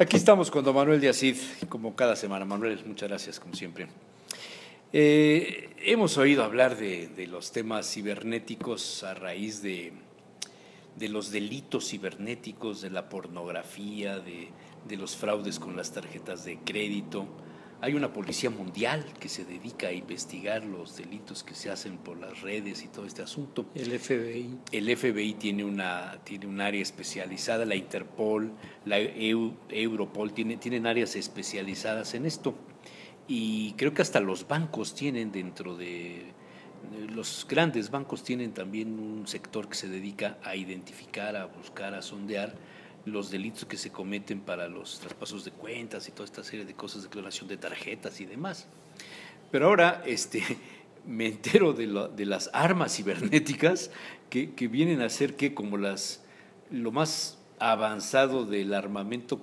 Aquí estamos con don Manuel Díaz Cid, como cada semana. Manuel, muchas gracias, como siempre. Hemos oído hablar de los temas cibernéticos a raíz de los delitos cibernéticos, de la pornografía, de los fraudes con las tarjetas de crédito. Hay una policía mundial que se dedica a investigar los delitos que se hacen por las redes y todo este asunto. El FBI. El FBI tiene un área especializada, la Interpol, la Europol, tienen áreas especializadas en esto. Y creo que hasta los bancos tienen los grandes bancos tienen también un sector que se dedica a identificar, a buscar, a sondear los delitos que se cometen para los traspasos de cuentas y toda esta serie de cosas, declaración de tarjetas y demás. Pero ahora me entero de las armas cibernéticas que vienen a ser como lo más avanzado del armamento,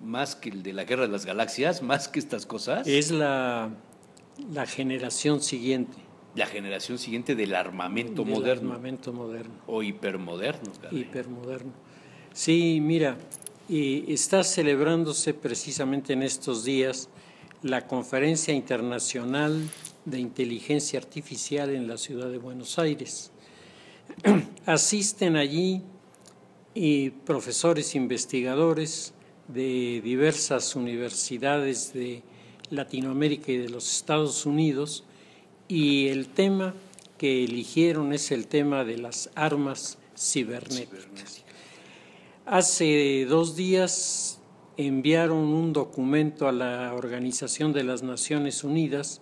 más que el de la Guerra de las Galaxias, más que estas cosas. Es la generación siguiente. La generación siguiente del armamento moderno. Armamento moderno. O hipermoderno. Hipermoderno. Sí, mira, está celebrándose precisamente en estos días la Conferencia Internacional de Inteligencia Artificial en la ciudad de Buenos Aires. Asisten allí profesores investigadores de diversas universidades de Latinoamérica y de los Estados Unidos, y el tema que eligieron es el tema de las armas cibernéticas. Hace 2 días enviaron un documento a la Organización de las Naciones Unidas,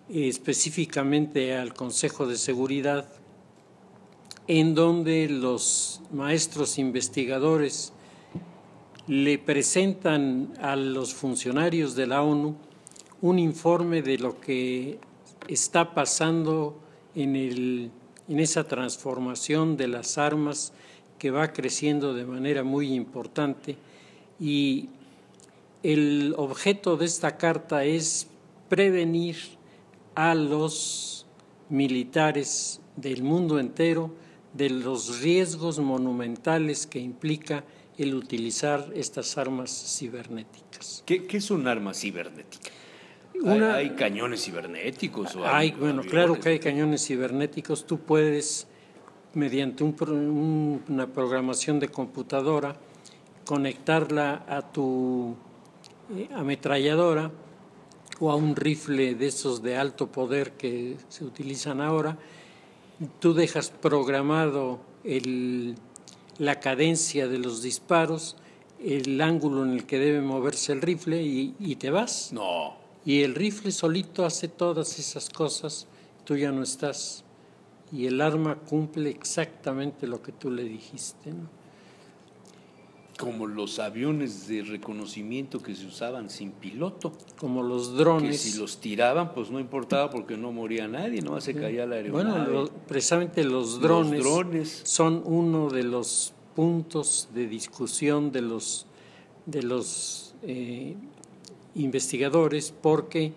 específicamente al Consejo de Seguridad, en donde los maestros investigadores le presentan a los funcionarios de la ONU un informe de lo que está pasando en esa transformación de las armas que va creciendo de manera muy importante, y el objeto de esta carta es prevenir a los militares del mundo entero de los riesgos monumentales que implica el utilizar estas armas cibernéticas. ¿Qué es un arma cibernética? ¿Hay cañones cibernéticos? Bueno, claro que hay cañones cibernéticos. Tú puedes, mediante una programación de computadora, conectarla a tu ametralladora o a un rifle de esos de alto poder que se utilizan ahora. Tú dejas programado la cadencia de los disparos, el ángulo en el que debe moverse el rifle y te vas. No. Y el rifle solito hace todas esas cosas, tú ya no estás. Y el arma cumple exactamente lo que tú le dijiste, ¿no? Como los aviones de reconocimiento que se usaban sin piloto. Como los drones. Que si los tiraban, pues no importaba porque no moría nadie, no se caía la aeronave. Bueno, precisamente los drones son uno de los puntos de discusión de los investigadores, porque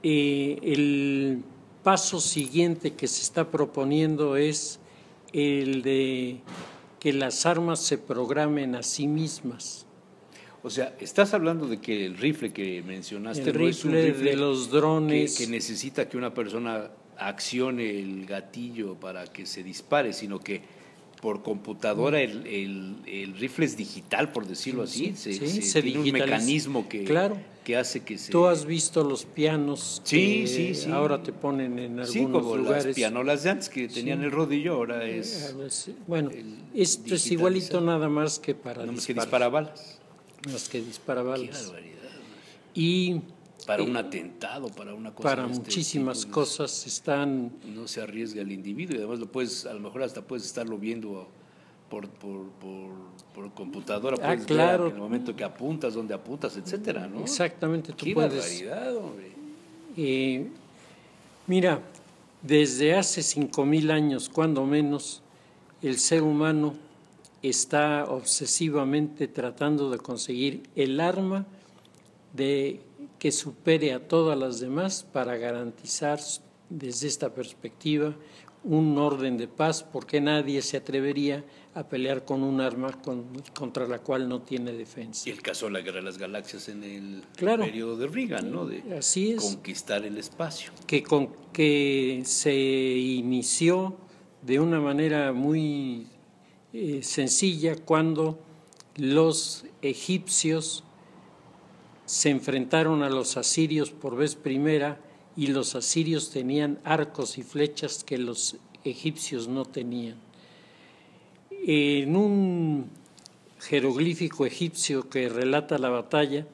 el paso siguiente que se está proponiendo es el de que las armas se programen a sí mismas. O sea, estás hablando de que el rifle que mencionaste no es un rifle de los drones que necesita que una persona accione el gatillo para que se dispare, sino que por computadora el rifle es digital, por decirlo así. Se tiene un mecanismo que hace que se... Tú has visto los pianos que ahora te ponen en algunos como lugares. Las pianolas de antes que tenían el rodillo, ahora es... Bueno, esto es igualito, nada más que para disparar. Que dispara balas. Más que dispara balas. Qué barbaridad. Y para un atentado, para una cosa. Para muchísimas cosas están. No se arriesga el individuo y además a lo mejor hasta puedes estarlo viendo por computadora. Puedes claro. ver en el momento que apuntas, dónde apuntas, etcétera, ¿no? Exactamente, tú Qué puedes. Barbaridad, hombre. Mira, desde hace 5,000 años, cuando menos, el ser humano está obsesivamente tratando de conseguir el arma que supere a todas las demás para garantizar desde esta perspectiva un orden de paz, porque nadie se atrevería a pelear con un arma contra la cual no tiene defensa. Y el caso de la Guerra de las Galaxias en el Claro, periodo de Reagan, ¿no? De así es, conquistar el espacio. que se inició de una manera muy sencilla cuando los egipcios se enfrentaron a los asirios por vez primera, y los asirios tenían arcos y flechas que los egipcios no tenían. En un jeroglífico egipcio que relata la batalla,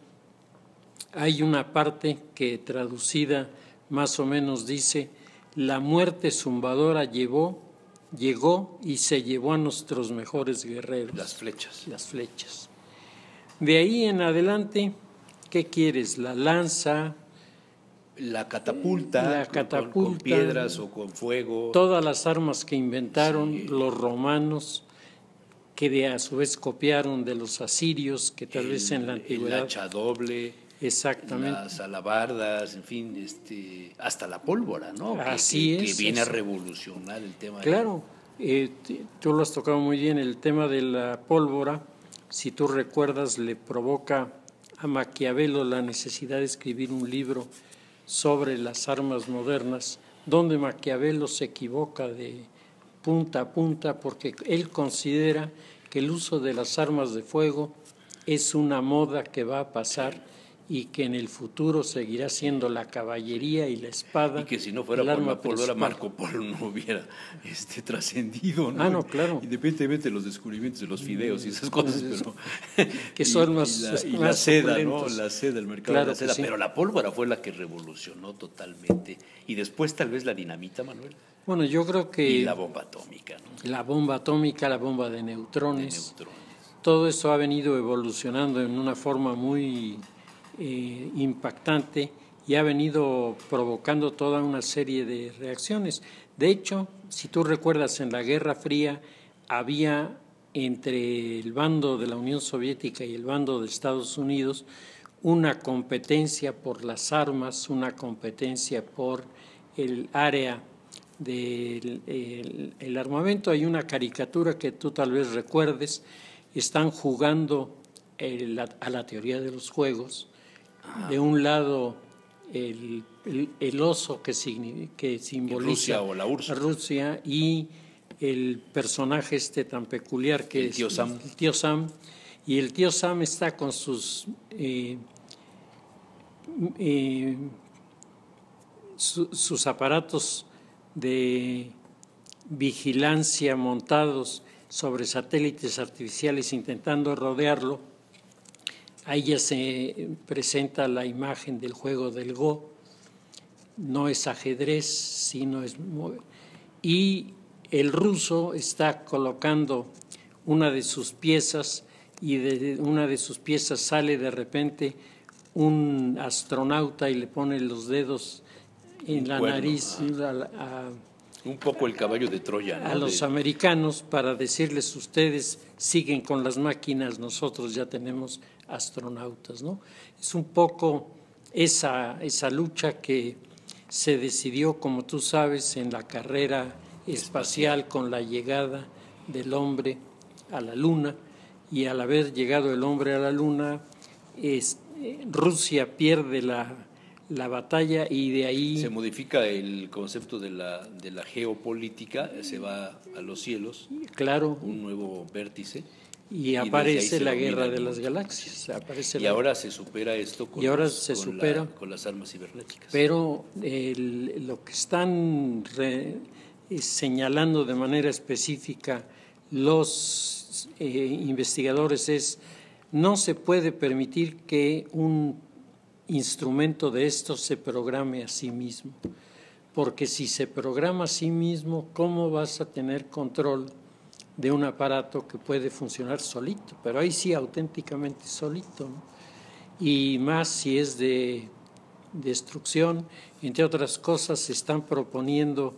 hay una parte que traducida más o menos dice: la muerte zumbadora llegó y se llevó a nuestros mejores guerreros. Las flechas. Las flechas. De ahí en adelante, ¿qué quieres? La lanza, la catapulta, con piedras o con fuego. Todas las armas que inventaron los romanos, que a su vez copiaron de los asirios, que tal vez en la antigüedad. El hacha doble. Exactamente. Las alabardas, en fin, hasta la pólvora, ¿no? Así es. Que viene a revolucionar el tema. Claro, tú lo has tocado muy bien, el tema de la pólvora, si tú recuerdas, le provoca a Maquiavelo la necesidad de escribir un libro sobre las armas modernas, donde Maquiavelo se equivoca de punta a punta, porque él considera que el uso de las armas de fuego es una moda que va a pasar y que en el futuro seguirá siendo la caballería y la espada. Y que si no fuera por la pólvora, Marco Polo no hubiera trascendido, ¿no? No, claro. Independientemente de los descubrimientos de los fideos y esas cosas, pero que son más la seda, ¿no? La seda, el mercado de la seda, sí. Pero la pólvora fue la que revolucionó totalmente. Y después tal vez la dinamita, Manuel. Bueno, yo creo que... Y la bomba atómica, ¿no? La bomba atómica, la bomba de neutrones. Todo eso ha venido evolucionando en una forma muy impactante y ha venido provocando toda una serie de reacciones. De hecho, si tú recuerdas, en la Guerra Fría había entre el bando de la Unión Soviética y el bando de Estados Unidos una competencia por las armas, una competencia por el área del armamento. Hay una caricatura que tú tal vez recuerdes, están jugando a la teoría de los juegos. De un lado el oso que simboliza Rusia o la URSS. Rusia, y el personaje tan peculiar que es el tío Sam, y el tío Sam está con sus sus aparatos de vigilancia montados sobre satélites artificiales intentando rodearlo. Ahí ya se presenta la imagen del juego del Go. No es ajedrez, sino es... Y el ruso está colocando una de sus piezas, y de una de sus piezas sale de repente un astronauta y le pone los dedos en la nariz un poco el caballo de Troya, ¿no? A los americanos, para decirles: ustedes siguen con las máquinas, nosotros ya tenemos astronautas, ¿no? Es un poco esa lucha que se decidió, como tú sabes, en la carrera espacial con la llegada del hombre a la Luna, y al haber llegado el hombre a la Luna, Rusia pierde la batalla, y de ahí... Se modifica el concepto de la geopolítica, se va a los cielos, claro, un nuevo vértice. Y aparece la Guerra de las Galaxias. Ahora se supera esto con las armas cibernéticas. Pero lo que están señalando de manera específica los investigadores es: no se puede permitir que un instrumento de estos se programe a sí mismo, porque si se programa a sí mismo, ¿cómo vas a tener control de un aparato que puede funcionar solito? Pero ahí sí, auténticamente solito, ¿no? Y más si es de destrucción. Entre otras cosas, se están proponiendo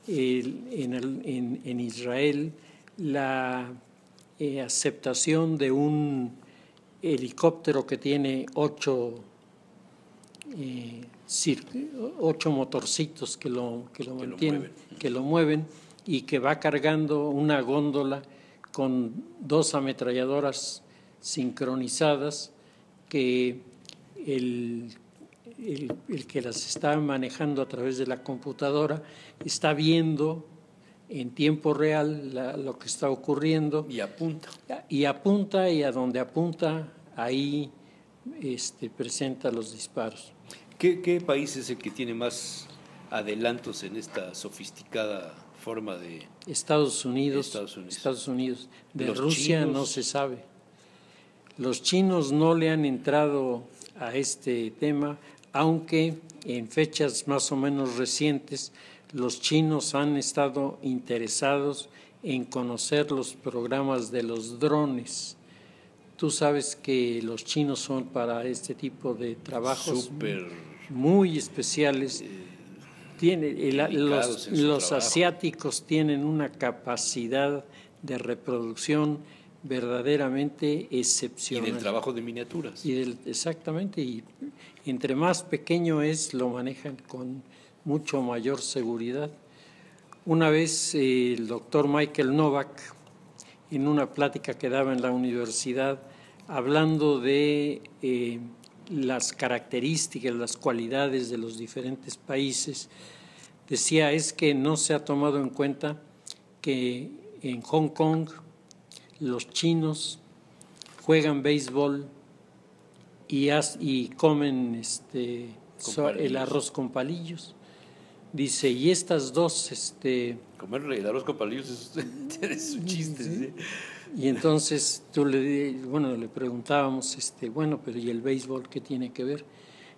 en Israel la aceptación de un helicóptero que tiene 8 8 motorcitos que lo mantienen, mueven. que lo mueven, y que va cargando una góndola con 2 ametralladoras sincronizadas, que el que las está manejando a través de la computadora está viendo en tiempo real lo que está ocurriendo Y apunta. y a donde apunta ahí presenta los disparos. ¿Qué país es el que tiene más adelantos en esta sofisticada forma de...? Estados Unidos. De Los Rusia chinos. no se sabe. Los chinos no le han entrado a este tema, aunque en fechas más o menos recientes los chinos han estado interesados en conocer los programas de los drones. Tú sabes que los chinos son para este tipo de trabajos muy especiales. Los asiáticos tienen una capacidad de reproducción verdaderamente excepcional. Y del trabajo de miniaturas. Exactamente, y entre más pequeño lo manejan con mucho mayor seguridad. Una vez el doctor Michael Novak, en una plática que daba en la universidad, hablando de las características, las cualidades de los diferentes países, decía, es que no se ha tomado en cuenta que en Hong Kong los chinos juegan béisbol y comen el arroz con palillos. Dice, y estas dos... Comer el arroz con palillos tiene su chiste. ¿Sí? Y entonces le preguntábamos, pero ¿y el béisbol qué tiene que ver?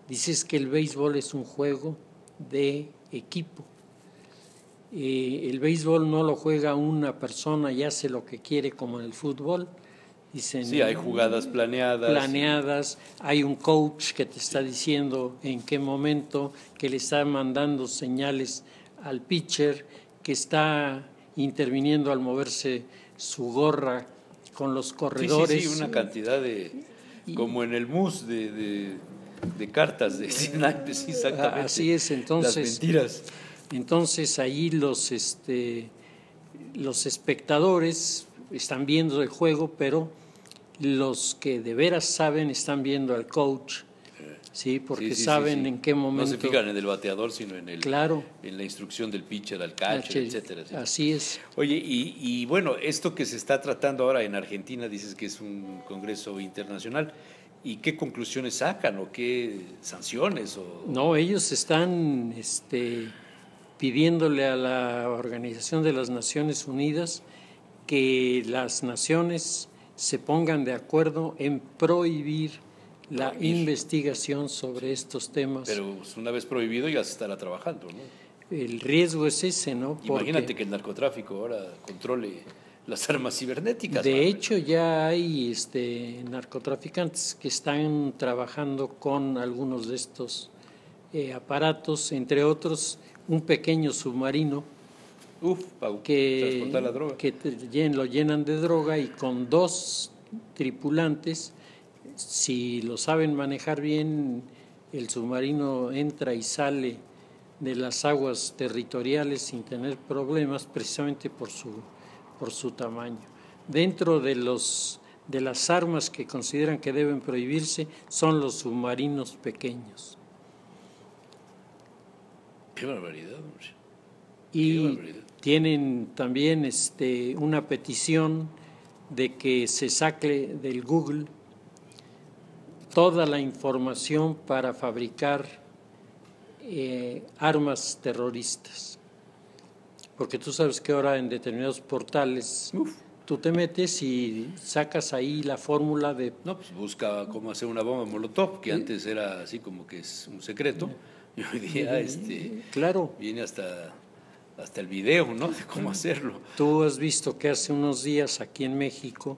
Dices que el béisbol es un juego de equipo. El béisbol no lo juega una persona y hace lo que quiere como en el fútbol. Dicen, sí, hay jugadas planeadas. Hay un coach que te está diciendo en qué momento, que le está mandando señales al pitcher, que está interviniendo al moverse su gorra con los corredores. Sí, una cantidad como en el mus de cartas, de naipes, exactamente. Así es, entonces. Las mentiras. Entonces ahí los espectadores están viendo el juego, pero los que de veras saben están viendo al coach, sí, porque saben en qué momento. No se fijan en el bateador, sino en en la instrucción del pitcher al catcher, etcétera. Así es. Oye, y bueno, esto que se está tratando ahora en Argentina, dices que es un congreso internacional. ¿Y qué conclusiones sacan o qué sanciones? No, ellos están pidiéndole a la Organización de las Naciones Unidas que las naciones se pongan de acuerdo en prohibir la investigación sobre estos temas. Pero una vez prohibido ya se estará trabajando, ¿no? El riesgo es ese, ¿no? Imagínate que el narcotráfico ahora controle las armas cibernéticas. De hecho, ya hay narcotraficantes que están trabajando con algunos de estos aparatos, entre otros un pequeño submarino para transportar la droga. Que lo llenan de droga y con 2 tripulantes, si lo saben manejar bien, el submarino entra y sale de las aguas territoriales sin tener problemas, precisamente por su tamaño. Dentro de las armas que consideran que deben prohibirse son los submarinos pequeños. ¡Qué barbaridad! Y tienen también una petición de que se saque del Google toda la información para fabricar armas terroristas. Porque tú sabes que ahora en determinados portales tú te metes y sacas ahí la fórmula de... No, pues busca cómo hacer una bomba molotov, que antes era así como que es un secreto. Y hoy día claro, viene hasta el video, ¿no? De cómo hacerlo. Tú has visto que hace unos días aquí en México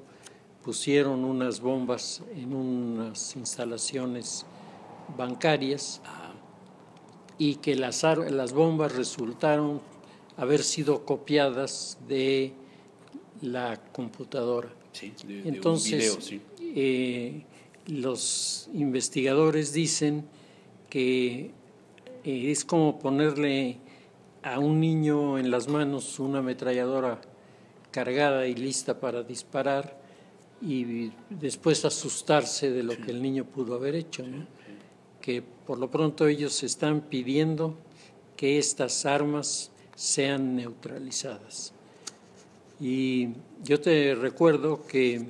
pusieron unas bombas en unas instalaciones bancarias y que las bombas resultaron haber sido copiadas de la computadora. Sí, entonces, un video, sí. Los investigadores dicen que Es como ponerle a un niño en las manos una ametralladora cargada y lista para disparar y después asustarse de lo que el niño pudo haber hecho, ¿no? Que por lo pronto ellos están pidiendo que estas armas sean neutralizadas. Y yo te recuerdo que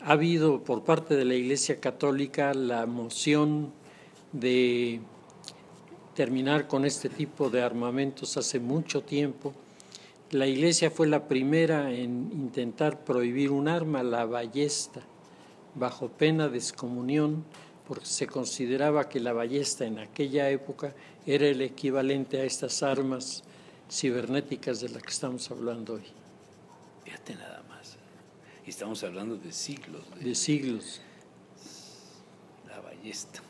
ha habido por parte de la Iglesia Católica la moción de terminar con este tipo de armamentos hace mucho tiempo. La Iglesia fue la primera en intentar prohibir un arma, la ballesta, bajo pena de excomunión, porque se consideraba que la ballesta en aquella época era el equivalente a estas armas cibernéticas de las que estamos hablando hoy. Fíjate nada más. Y estamos hablando de siglos. De siglos. La ballesta,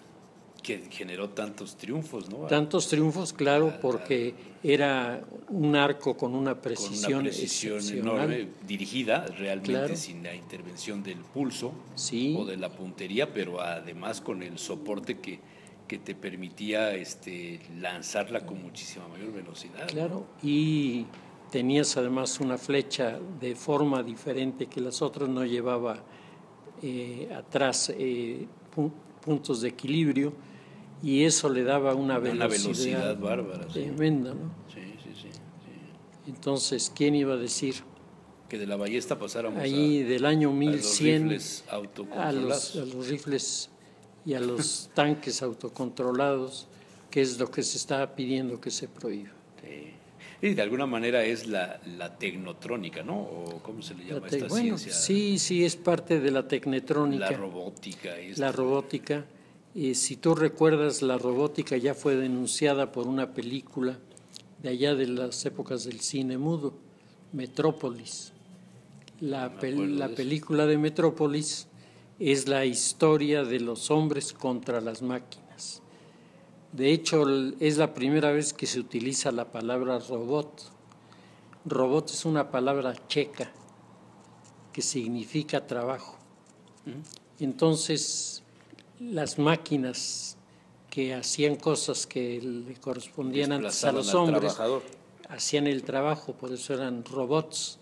que generó tantos triunfos, ¿no? Tantos triunfos, claro, porque era un arco con una precisión enorme, dirigida realmente, claro, sin la intervención del pulso, sí, o de la puntería, pero además con el soporte que te permitía lanzarla con muchísima mayor velocidad. Claro, ¿no? y tenías además una flecha de forma diferente que las otras, no llevaba atrás puntos de equilibrio, y eso le daba una velocidad bárbara, tremenda, ¿no? Sí. Entonces, ¿quién iba a decir que de la ballesta pasáramos ahí del año 1100 a los rifles autocontrolados? A los rifles y a los tanques autocontrolados, que es lo que se está pidiendo que se prohíba? Sí. Y de alguna manera es la tecnotrónica, ¿no? ¿O cómo se le llama esta ciencia? Sí, es parte de la tecnotrónica. La robótica. La robótica. Si tú recuerdas, la robótica ya fue denunciada por una película de allá de las épocas del cine mudo, Metrópolis. La película de Metrópolis es la historia de los hombres contra las máquinas. De hecho, es la primera vez que se utiliza la palabra robot. Robot es una palabra checa que significa trabajo. Entonces, las máquinas que hacían cosas que le correspondían antes a los hombres, hacían el trabajo, por eso eran robots.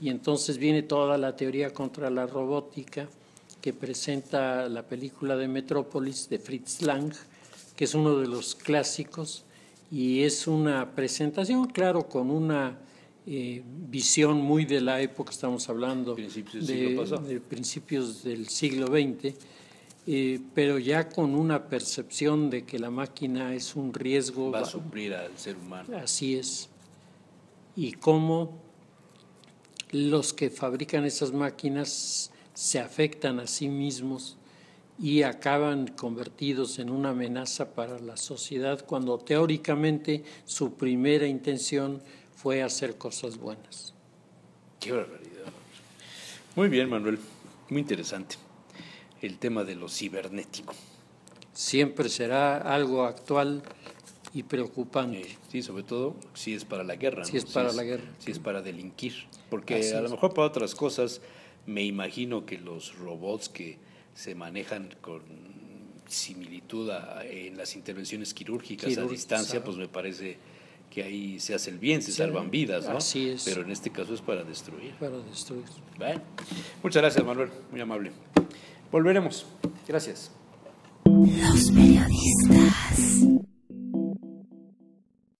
Y entonces viene toda la teoría contra la robótica que presenta la película de Metrópolis de Fritz Lang, que es uno de los clásicos, y es una presentación, claro, con una visión muy de la época, estamos hablando de principios del siglo XX, pero ya con una percepción de que la máquina es un riesgo. Va a suplir al ser humano. Así es. Y cómo los que fabrican esas máquinas se afectan a sí mismos y acaban convertidos en una amenaza para la sociedad, cuando teóricamente su primera intención fue hacer cosas buenas. Qué barbaridad. Muy bien, Manuel. Muy interesante el tema de lo cibernético. Siempre será algo actual y preocupante. Sí, sobre todo si es para la guerra. Si es para la guerra. Si es para delinquir. Porque a lo mejor para otras cosas me imagino que los robots que se manejan con similitud en las intervenciones quirúrgicas a distancia, pues me parece que ahí se hace el bien, se salvan vidas, ¿no? Así es. Pero en este caso es para destruir. Para destruir. Bueno, muchas gracias, Manuel, muy amable. Volveremos. Gracias. Los periodistas.